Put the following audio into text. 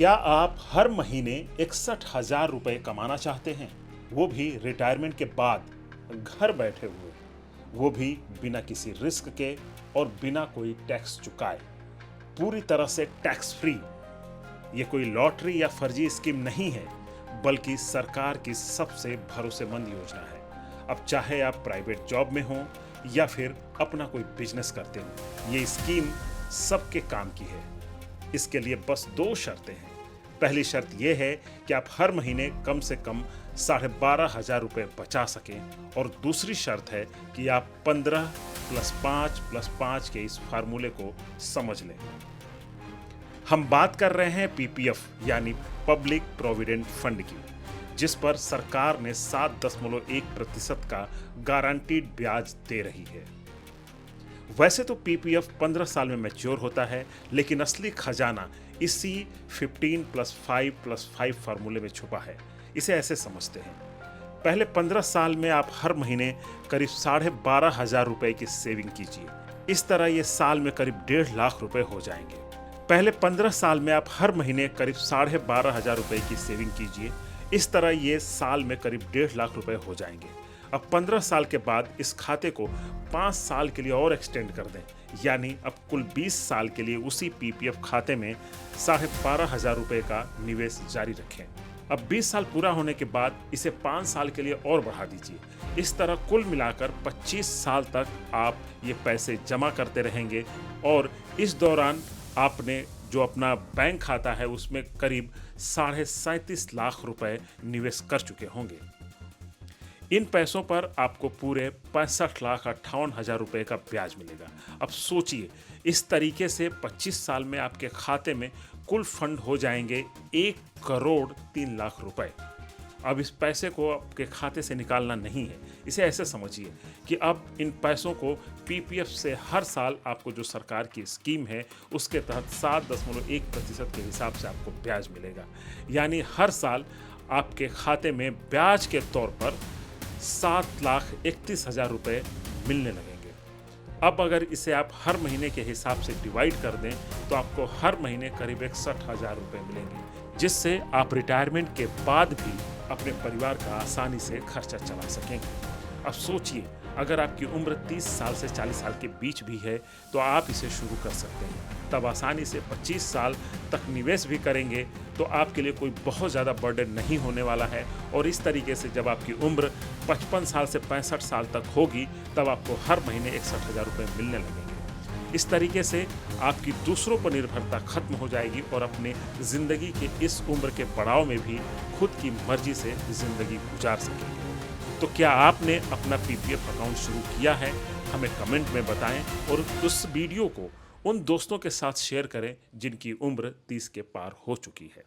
क्या आप हर महीने 61,000 रुपए कमाना चाहते हैं, वो भी रिटायरमेंट के बाद, घर बैठे हुए, वो भी बिना किसी रिस्क के और बिना कोई टैक्स चुकाए, पूरी तरह से टैक्स फ्री? ये कोई लॉटरी या फर्जी स्कीम नहीं है, बल्कि सरकार की सबसे भरोसेमंद योजना है। अब चाहे आप प्राइवेट जॉब में हो या फिर अपना कोई बिजनेस करते हो, ये स्कीम सबके काम की है। इसके लिए बस 2 शर्तें हैं। पहली शर्त यह है कि आप हर महीने कम से कम 12,500 रुपए बचा सकें, और दूसरी शर्त है कि आप 15 + 5 + 5 के इस फार्मूले को समझ लें। हम बात कर रहे हैं पीपीएफ यानी पब्लिक प्रोविडेंट फंड की, जिस पर सरकार ने 7.1% का गारंटीड ब्याज दे रही है। वैसे तो पीपीएफ 15 साल में मैच्योर होता है, लेकिन असली खजाना इसी 15 + 5 + 5 फार्मूले में छुपा है। इसे ऐसे समझते हैं, पहले 15 साल में आप हर महीने करीब 12,500 रुपए की सेविंग कीजिए। इस तरह ये साल में करीब 1.5 लाख रुपए हो जाएंगे। पहले 15 साल में आप हर महीने करीब 12,500 रुपए की सेविंग कीजिए। इस तरह ये साल में करीब 1.5 लाख रुपए हो जाएंगे। अब 15 साल के बाद इस खाते को 5 साल के लिए और एक्सटेंड कर दें, यानी अब कुल 20 साल के लिए उसी पीपीएफ खाते में 12,500 रुपए का निवेश जारी रखें। अब 20 साल पूरा होने के बाद इसे 5 साल के लिए और बढ़ा दीजिए। इस तरह कुल मिलाकर 25 साल तक आप ये पैसे जमा करते रहेंगे, और इस दौरान आपने जो अपना बैंक खाता है उसमें करीब 37.5 लाख रुपए निवेश कर चुके होंगे। इन पैसों पर आपको पूरे 65,58,000 रुपए का ब्याज मिलेगा। अब सोचिए, इस तरीके से 25 साल में आपके खाते में कुल फंड हो जाएंगे 1,03,00,000 रुपए। अब इस पैसे को आपके खाते से निकालना नहीं है। इसे ऐसे समझिए कि अब इन पैसों को पीपीएफ से हर साल आपको जो सरकार की स्कीम है उसके तहत 7.1% के हिसाब से आपको ब्याज मिलेगा। यानी हर साल आपके खाते में ब्याज के तौर पर 7,31,000 रुपए मिलने लगेंगे। अब अगर इसे आप हर महीने के हिसाब से डिवाइड कर दें तो आपको हर महीने करीब 61,000 रुपए मिलेंगे, जिससे आप रिटायरमेंट के बाद भी अपने परिवार का आसानी से खर्चा चला सकेंगे। अब सोचिए, अगर आपकी उम्र 30 साल से 40 साल के बीच भी है तो आप इसे शुरू कर सकते हैं। तब आसानी से 25 साल तक निवेश भी करेंगे तो आपके लिए कोई बहुत ज़्यादा बर्डन नहीं होने वाला है। और इस तरीके से जब आपकी उम्र 55 साल से 65 साल तक होगी तब आपको हर महीने 61,000 रुपये मिलने लगेंगे। इस तरीके से आपकी दूसरों पर निर्भरता खत्म हो जाएगी और अपने ज़िंदगी के इस उम्र के पड़ाव में भी खुद की मर्जी से ज़िंदगी गुजार सकेंगे। तो क्या आपने अपना पीपीएफ अकाउंट शुरू किया है? हमें कमेंट में बताएं, और उस वीडियो को उन दोस्तों के साथ शेयर करें जिनकी उम्र 30 के पार हो चुकी है।